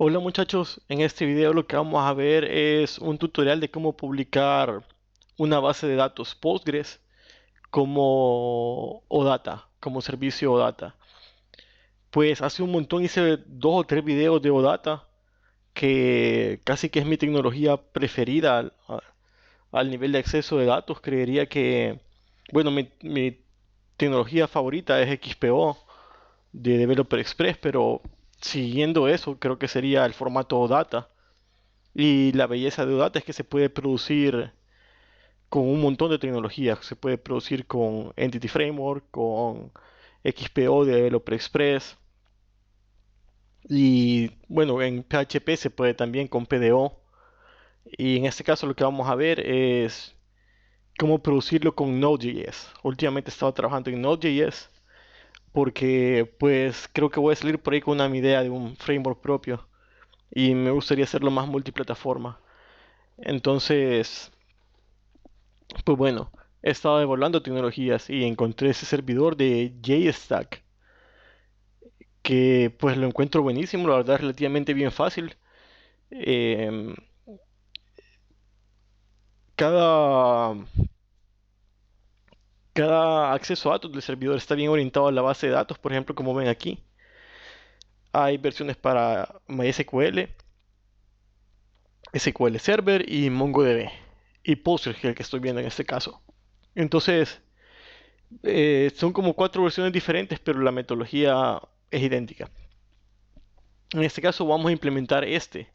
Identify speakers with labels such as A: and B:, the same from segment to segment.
A: Hola muchachos, en este video lo que vamos a ver es un tutorial de cómo publicar una base de datos Postgres como OData, como servicio OData. Pues hace un montón hice 2 o 3 videos de OData, que casi que es mi tecnología preferida al nivel de acceso de datos. Creería que, bueno, mi tecnología favorita es XPO de Developer Express, pero siguiendo eso creo que sería el formato OData. Y la belleza de Udata es que se puede producir con un montón de tecnologías. Se puede producir con Entity Framework, con XPO de Developer Express. Y bueno, en PHP se puede también con PDO. Y en este caso lo que vamos a ver es cómo producirlo con Node.js. Últimamente he estado trabajando en Node.js porque pues creo que voy a salir por ahí con una idea de un framework propio. Y me gustaría hacerlo más multiplataforma. Entonces, pues bueno, he estado evaluando tecnologías y encontré ese servidor de JStack, que pues lo encuentro buenísimo, la verdad es relativamente bien fácil. Em, cada, cada acceso a datos del servidor está bien orientado a la base de datos, por ejemplo, como ven aquí. Hay versiones para MySQL, SQL Server y MongoDB. Y Postgres, que es el que estoy viendo en este caso. Entonces, son como 4 versiones diferentes, pero la metodología es idéntica. En este caso vamos a implementar este.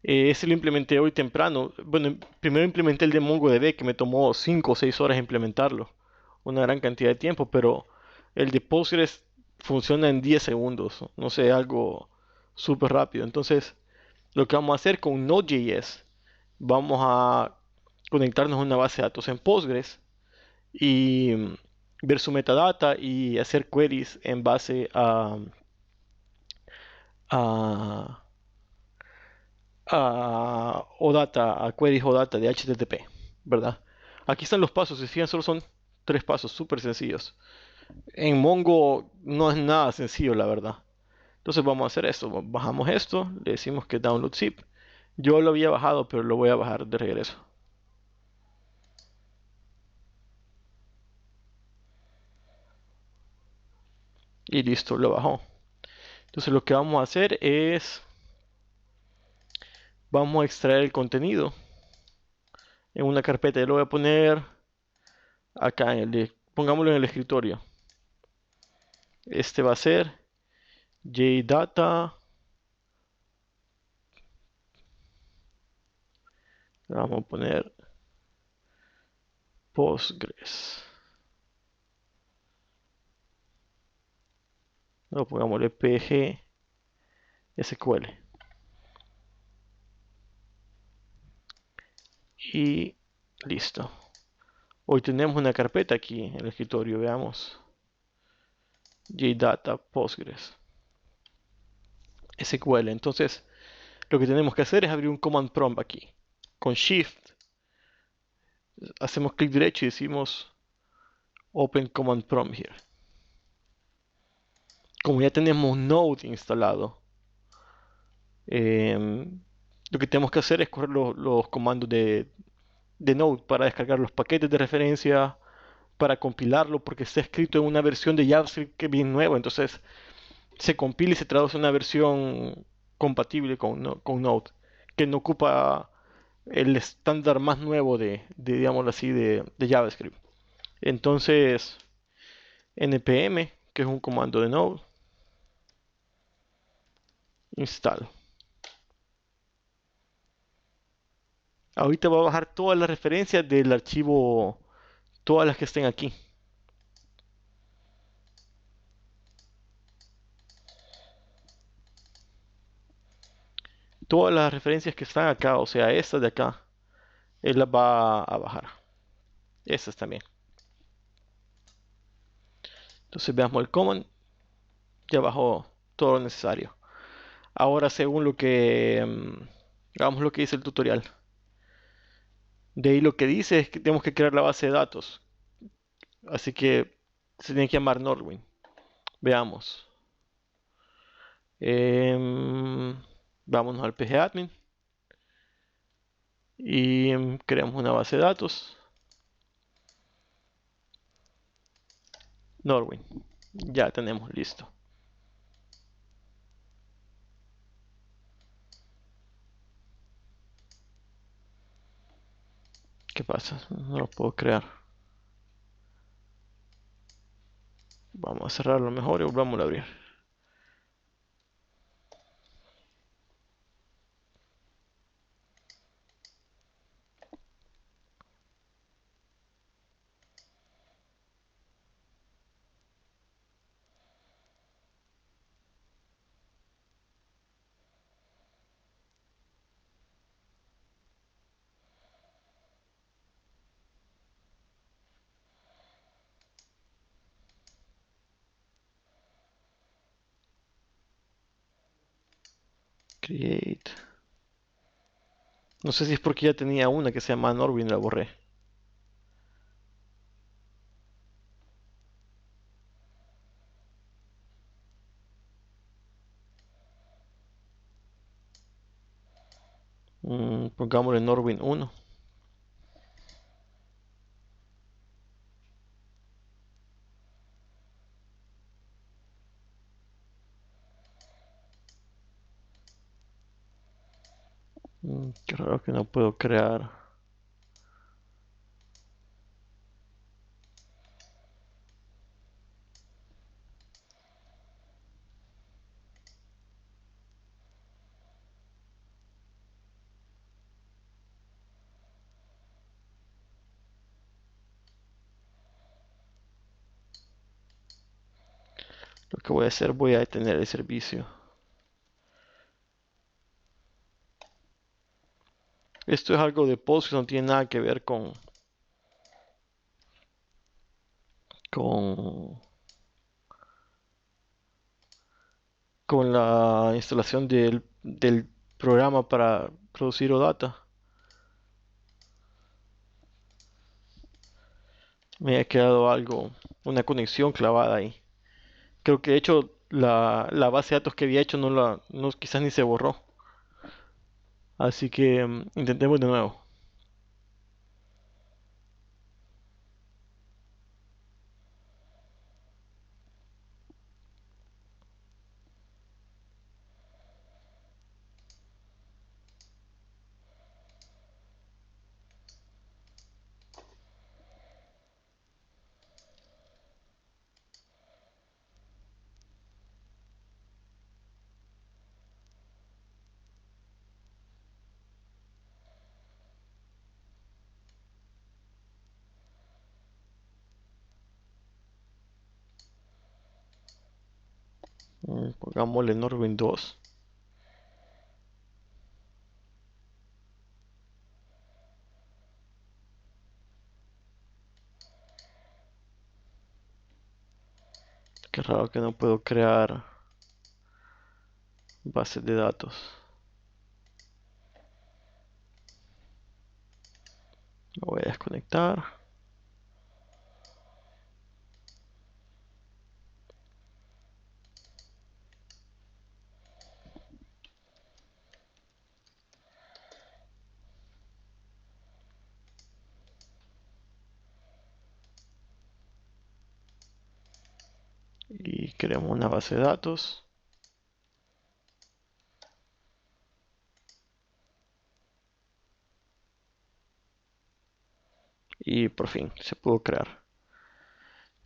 A: Ese lo implementé hoy temprano. Bueno, primero implementé el de MongoDB, que me tomó 5 o 6 horas implementarlo. Una gran cantidad de tiempo, pero el de Postgres funciona en 10 segundos. No sé, algo súper rápido. Entonces, lo que vamos a hacer con Node.js, vamos a conectarnos a una base de datos en Postgres y ver su metadata y hacer queries en base a OData, a queries OData de HTTP, ¿verdad? Aquí están los pasos, si fijan, solo son 3 pasos súper sencillos. En Mongo no es nada sencillo, la verdad. Entonces vamos a hacer esto, bajamos esto, le decimos que download zip. Yo lo había bajado, pero lo voy a bajar de regreso. Y listo, lo bajó. Entonces lo que vamos a hacer es, vamos a extraer el contenido en una carpeta. Yo lo voy a poner acá, pongámoslo en el escritorio. Este va a ser JData. Vamos a poner Postgres. No, pongámosle PG SQL. Y listo. Hoy tenemos una carpeta aquí en el escritorio. Veamos. JData Postgres SQL. Entonces, lo que tenemos que hacer es abrir un command prompt aquí. Con Shift hacemos clic derecho y decimos Open Command Prompt here. Como ya tenemos Node instalado, lo que tenemos que hacer es correr los comandos de Node para descargar los paquetes de referencia, para compilarlo, porque está escrito en una versión de JavaScript que es bien nueva. Entonces se compila y se traduce a una versión compatible con Node, que no ocupa el estándar más nuevo digámoslo así, de JavaScript. Entonces, npm, que es un comando de Node, install. Ahorita va a bajar todas las referencias del archivo, todas las que estén aquí. Todas las referencias que están acá, o sea, estas de acá, él las va a bajar. Estas también. Entonces veamos el command, ya bajó todo lo necesario. Ahora, según lo que hagamos lo que dice el tutorial. De ahí lo que dice es que tenemos que crear la base de datos. Así que se tiene que llamar Nordwin. Veamos. Em, Vámonos al pgadmin y creamos una base de datos. Norwin. Ya tenemos listo. ¿Qué pasa? No lo puedo crear. Vamos a cerrarlo mejor y volvamos a abrir. Create. No sé si es porque ya tenía una que se llama Norwin y la borré. Pongámosle Norwin 1. Qué raro que no puedo crear. Lo que voy a hacer, voy a detener el servicio. Esto es algo de Postgres, no tiene nada que ver con, con la instalación del programa para producir OData. Me ha quedado algo, una conexión clavada ahí. Creo que de hecho la base de datos que había hecho quizás ni se borró. Así que intentemos de nuevo. Pongámosle Norwin 2. Qué raro que no puedo crear bases de datos. Me voy a desconectar. Y creamos una base de datos. Y por fin se pudo crear.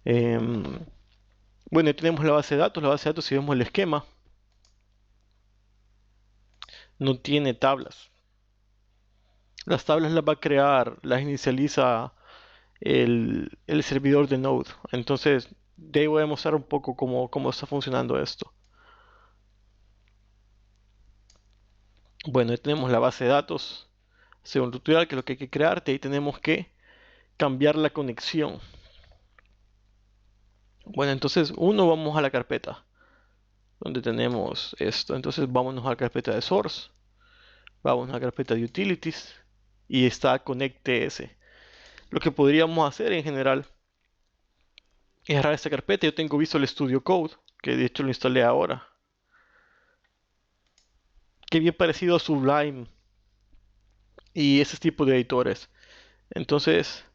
A: Bueno, ya tenemos la base de datos. La base de datos, si vemos el esquema, no tiene tablas. Las tablas las va a crear, las inicializa el servidor de Node. Entonces, de ahí voy a mostrar un poco cómo está funcionando esto. Bueno, ya tenemos la base de datos. Según tutorial, que es lo que hay que crear, de ahí tenemos que cambiar la conexión. Bueno, entonces vamos a la carpeta donde tenemos esto. Entonces vámonos a la carpeta de source, vamos a la carpeta de utilities y está connect.ts. Lo que podríamos hacer en general es agarrar esta carpeta. Yo tengo Visual Studio Code, que de hecho lo instalé ahora. que bien parecido a Sublime y ese tipo de editores. Entonces,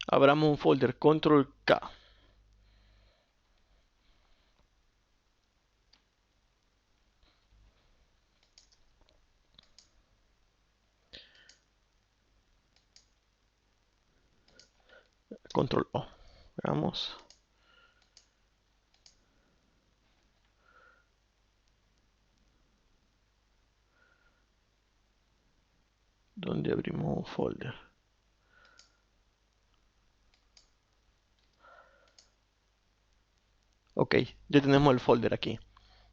A: abramos un folder, control K, control O. Veamos. ¿Dónde abrimos un folder? Ok, ya tenemos el folder aquí.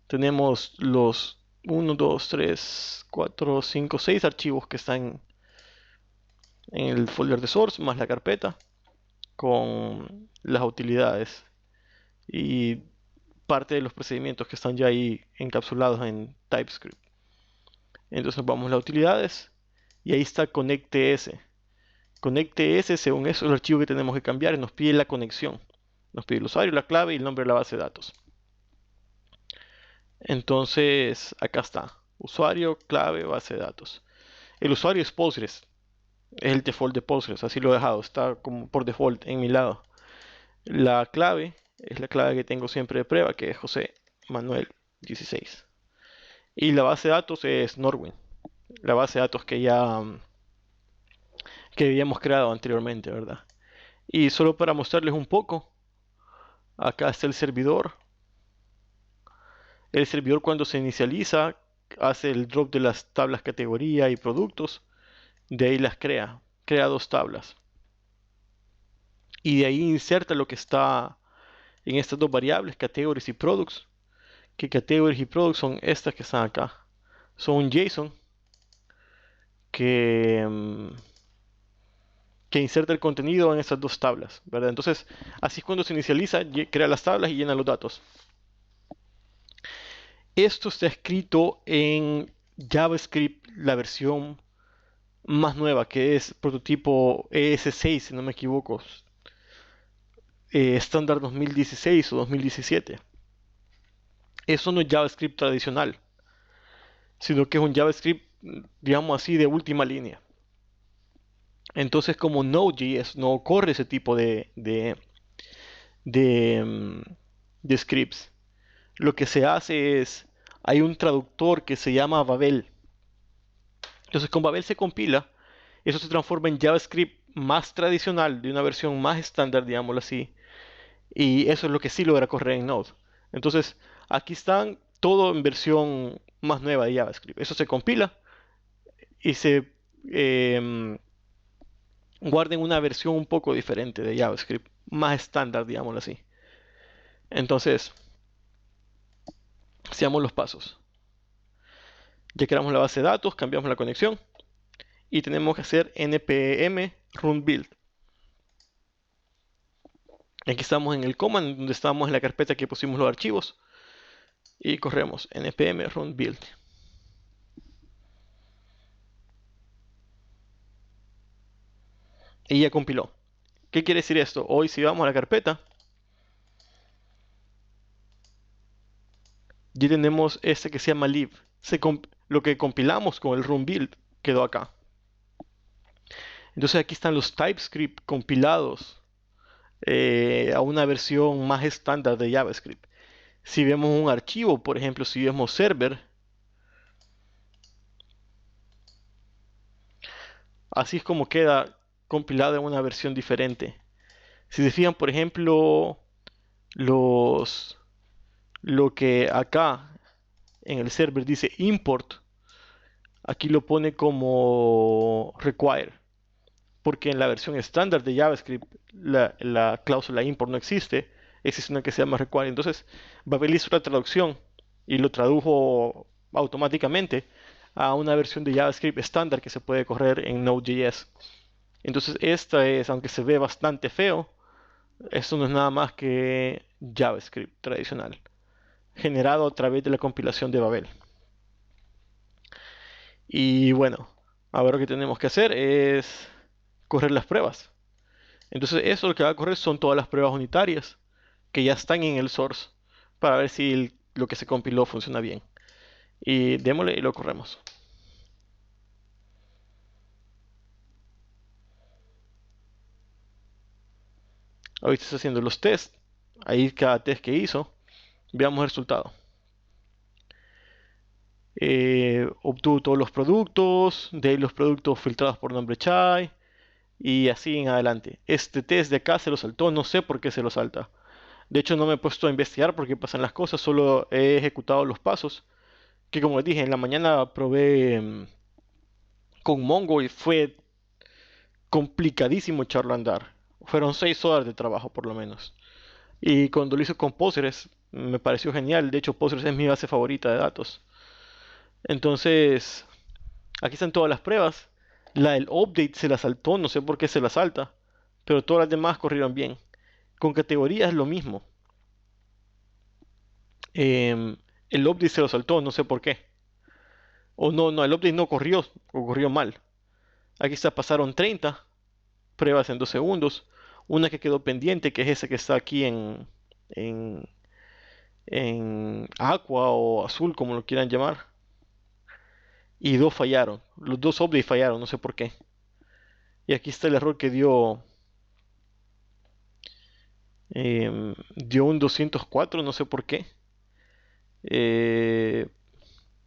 A: Tenemos los 1, 2, 3, 4, 5, 6 archivos que están en el folder de source, más la carpeta con las utilidades y parte de los procedimientos que están ya ahí encapsulados en TypeScript. Entonces vamos a las utilidades y ahí está ConnectES. ConnectES, según eso, es el archivo que tenemos que cambiar y nos pide la conexión. Nos pide el usuario, la clave y el nombre de la base de datos. Entonces, acá está. Usuario, clave, base de datos. El usuario es Postgres. Es el default de Postgres. Así lo he dejado. Está como por default en mi lado. La clave es la clave que tengo siempre de prueba, que es José Manuel 16. Y la base de datos es Norwin. La base de datos que habíamos creado anteriormente, ¿verdad? Y solo para mostrarles un poco, acá está el servidor. El servidor cuando se inicializa hace el drop de las tablas categoría y productos. De ahí las crea. Crea dos tablas. Y de ahí inserta lo que está en estas dos variables, categories y products. Que categories y products son estas que están acá. Son un JSON que, que inserta el contenido en esas dos tablas, ¿verdad? Entonces, así es cuando se inicializa, crea las tablas y llena los datos. Esto está escrito en JavaScript, la versión más nueva, que es prototipo ES6, si no me equivoco, estándar 2016 o 2017. Eso no es JavaScript tradicional, sino que es un JavaScript, digamos así, de última línea. Entonces, como Node.js no corre ese tipo de, mm, de scripts, lo que se hace es, hay un traductor que se llama Babel. Entonces, con Babel se compila, eso se transforma en JavaScript más tradicional, de una versión más estándar, digámoslo así, y eso es lo que sí logra correr en Node. Entonces, aquí están todo en versión más nueva de JavaScript. Eso se compila y se eh, guarda en una versión un poco diferente de JavaScript, más estándar, digámoslo así. Entonces, seamos los pasos. Ya creamos la base de datos, cambiamos la conexión y tenemos que hacer npm run build. Aquí estamos en el command donde estamos en la carpeta que pusimos los archivos y corremos npm run build. Y ya compiló. ¿Qué quiere decir esto? Hoy si vamos a la carpeta, ya tenemos este que se llama lib. Lo que compilamos con el run build quedó acá. Entonces aquí están los TypeScript compilados a una versión más estándar de JavaScript. Si vemos un archivo, por ejemplo, si vemos server, así es como queda compilado en una versión diferente. Si se fijan, por ejemplo, los, lo que acá en el server dice import, aquí lo pone como require, porque en la versión estándar de JavaScript la cláusula import no existe, existe una que se llama require. Entonces, Babel hizo la traducción y lo tradujo automáticamente a una versión de JavaScript estándar que se puede correr en Node.js. Entonces, esta es, aunque se ve bastante feo, esto no es nada más que JavaScript tradicional, generado a través de la compilación de Babel. Y bueno, ahora lo que tenemos que hacer es correr las pruebas. Entonces eso lo que va a correr son todas las pruebas unitarias que ya están en el source para ver si lo que se compiló funciona bien. Y démosle y lo corremos. Ahorita está haciendo los tests. Ahí cada test que hizo. Veamos el resultado. Obtuvo todos los productos. De ahí los productos filtrados por nombre Chai. Y así en adelante. Este test de acá se lo saltó. No sé por qué se lo salta. De hecho no me he puesto a investigar por qué pasan las cosas. Solo he ejecutado los pasos. Que como les dije, en la mañana probé con Mongo y fue complicadísimo echarlo a andar. Fueron 6 horas de trabajo por lo menos. Y cuando lo hice con Postgres, me pareció genial. De hecho, Postgres es mi base favorita de datos. Entonces, aquí están todas las pruebas. La del update se la saltó, no sé por qué se la salta. Pero todas las demás corrieron bien. Con categorías es lo mismo. Em, el update se lo saltó, no sé por qué. O no, no, el update no corrió, o corrió mal. Aquí está, pasaron 30 pruebas en 2 segundos. Una que quedó pendiente, que es esa que está aquí en, en aqua o azul, como lo quieran llamar. Y dos fallaron. Los dos updates fallaron, no sé por qué. Y aquí está el error que dio un 204, no sé por qué. Eh,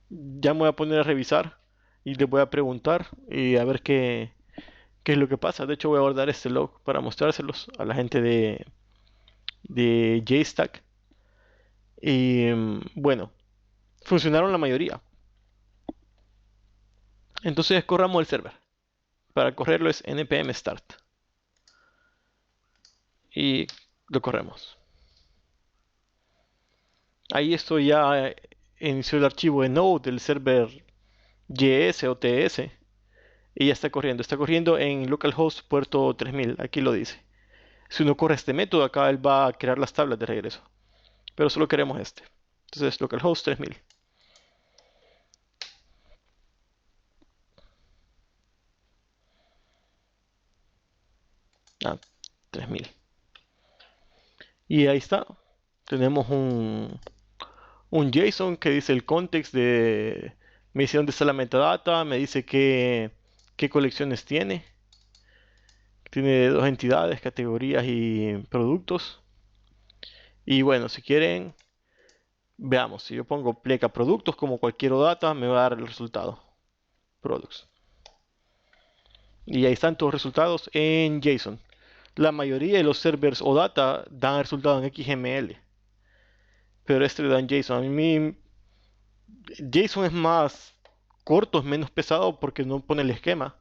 A: ya me voy a poner a revisar y les voy a preguntar y a ver qué es lo que pasa. De hecho, voy a guardar este log para mostrárselos a la gente de JStack. Y bueno, funcionaron la mayoría. Entonces corramos el server. Para correrlo es npm start. Y lo corremos. Ahí estoy ya inició el archivo de Node del server JS o TS. Y ya está corriendo. Está corriendo en localhost puerto 3000. Aquí lo dice. Si uno corre este método, acá él va a crear las tablas de regreso. Pero solo queremos este. Entonces localhost 3000. Ah, 3000. Y ahí está. Tenemos un JSON que dice el context de... Me dice dónde está la metadata, me dice qué colecciones tiene. Tiene dos entidades, categorías y productos. Y bueno, si quieren, veamos. Si yo pongo pleca productos como cualquier OData, me va a dar el resultado. Products. Y ahí están todos los resultados en JSON. La mayoría de los servers OData dan el resultado en XML. Pero este le da en JSON. A mí JSON es más corto, es menos pesado porque no pone el esquema.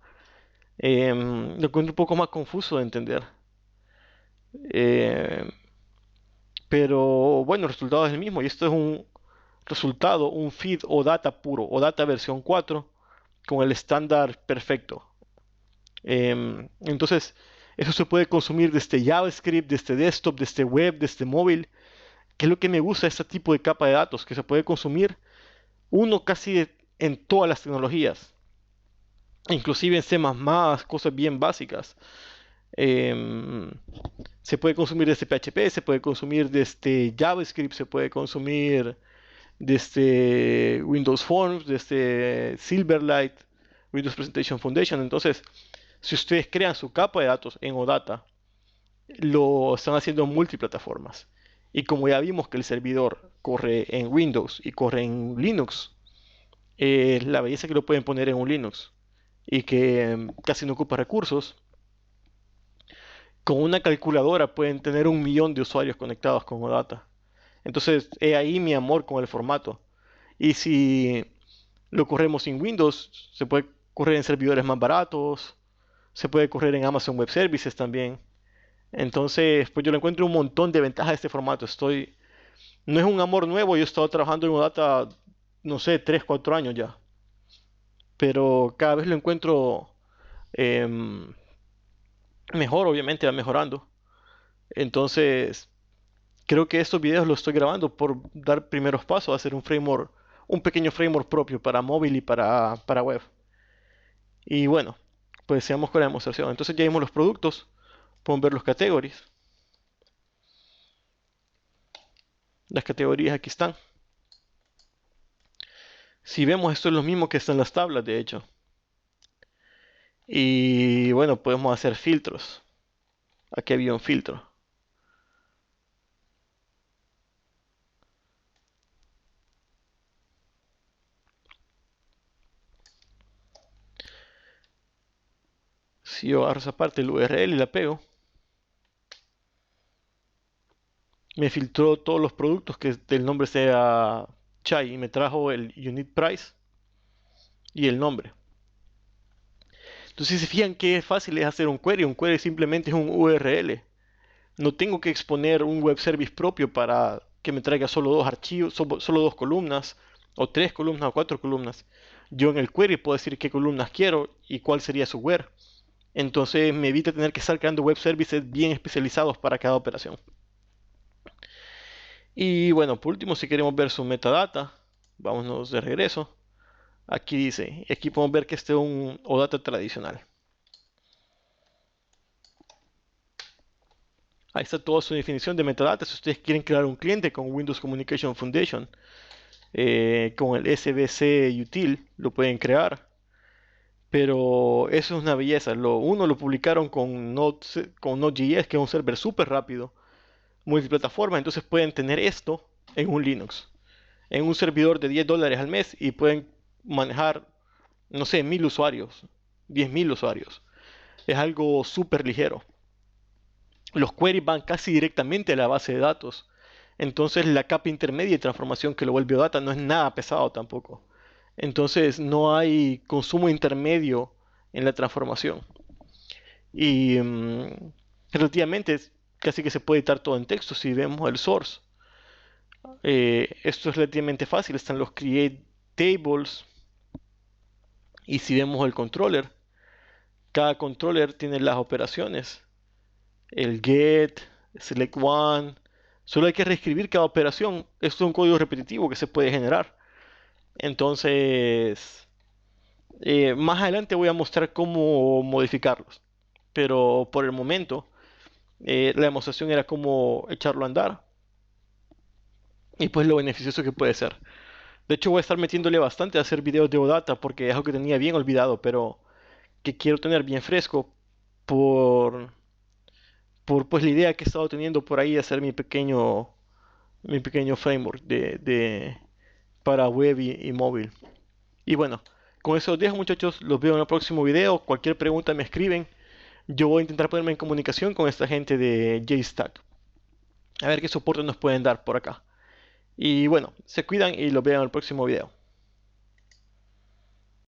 A: Lo encuentro un poco más confuso de entender. Em, pero bueno, el resultado es el mismo. Y esto es un resultado, un feed o data puro, o data versión 4 con el estándar perfecto. Entonces, eso se puede consumir desde JavaScript, desde desktop, desde web, desde móvil. Que es lo que me gusta de este tipo de capa de datos, que se puede consumir uno casi en todas las tecnologías. Inclusive en C++, cosas bien básicas. Em, Se puede consumir desde PHP, se puede consumir desde JavaScript, se puede consumir desde Windows Forms, desde Silverlight, Windows Presentation Foundation. Entonces, si ustedes crean su capa de datos en OData, lo están haciendo en multiplataformas. Y como ya vimos que el servidor corre en Windows y corre en Linux, la belleza que lo pueden poner en un Linux y que casi no ocupa recursos, con una calculadora pueden tener 1 millón de usuarios conectados con OData. Entonces, he ahí mi amor con el formato. Y si lo corremos sin Windows, se puede correr en servidores más baratos, se puede correr en Amazon Web Services también. Entonces, pues yo le encuentro un montón de ventajas a este formato. No es un amor nuevo, yo he estado trabajando en OData, no sé, 3 4 años ya. Pero cada vez lo encuentro em, mejor, obviamente va mejorando. Entonces, creo que estos videos los estoy grabando por dar primeros pasos a hacer un framework, un pequeño framework propio para móvil y para web. Y bueno, pues sigamos con la demostración. Entonces ya vimos los productos, pueden ver los categories. Las categorías aquí están. Si vemos, esto es lo mismo que está en las tablas, de hecho. Y bueno, podemos hacer filtros. Aquí había un filtro. Si yo agarro esa parte del URL y la pego, me filtró todos los productos que el nombre sea Chai y me trajo el unit price y el nombre. Entonces, si se fijan qué fácil es hacer un query simplemente es un URL. No tengo que exponer un web service propio para que me traiga solo dos archivos, solo dos columnas, o tres columnas o cuatro columnas. Yo en el query puedo decir qué columnas quiero y cuál sería su where. Entonces me evita tener que estar creando web services bien especializados para cada operación. Y bueno, por último, si queremos ver su metadata, vámonos de regreso. Aquí dice, y aquí podemos ver que este es un OData tradicional. Ahí está toda su definición de metadata. Si ustedes quieren crear un cliente con Windows Communication Foundation, con el SBC util, lo pueden crear. Pero eso es una belleza. Uno lo publicaron con Node.js, que es un server súper rápido, multiplataforma. Entonces pueden tener esto en un Linux, en un servidor de $10 al mes y pueden manejar, no sé, 1000 usuarios, 10.000 usuarios. Es algo súper ligero. Los queries van casi directamente a la base de datos. Entonces la capa intermedia de transformación que lo vuelve OData no es nada pesado tampoco. Entonces no hay consumo intermedio en la transformación. Y relativamente casi que se puede editar todo en texto si vemos el source. Esto es relativamente fácil. Están los create tables. Y si vemos el controller, cada controller tiene las operaciones. El get, select one. Solo hay que reescribir cada operación. Esto es un código repetitivo que se puede generar. Entonces, más adelante voy a mostrar cómo modificarlos. Pero por el momento, la demostración era cómo echarlo a andar. Y pues lo beneficioso que puede ser. De hecho, voy a estar metiéndole bastante a hacer videos de OData porque es algo que tenía bien olvidado, pero que quiero tener bien fresco por, por pues la idea que he estado teniendo por ahí de hacer mi pequeño framework para web y móvil. Y bueno, con eso os dejo muchachos, los veo en el próximo video. Cualquier pregunta me escriben. Yo voy a intentar ponerme en comunicación con esta gente de JStack. A ver qué soporte nos pueden dar por acá. Y bueno, se cuidan y los veo en el próximo video.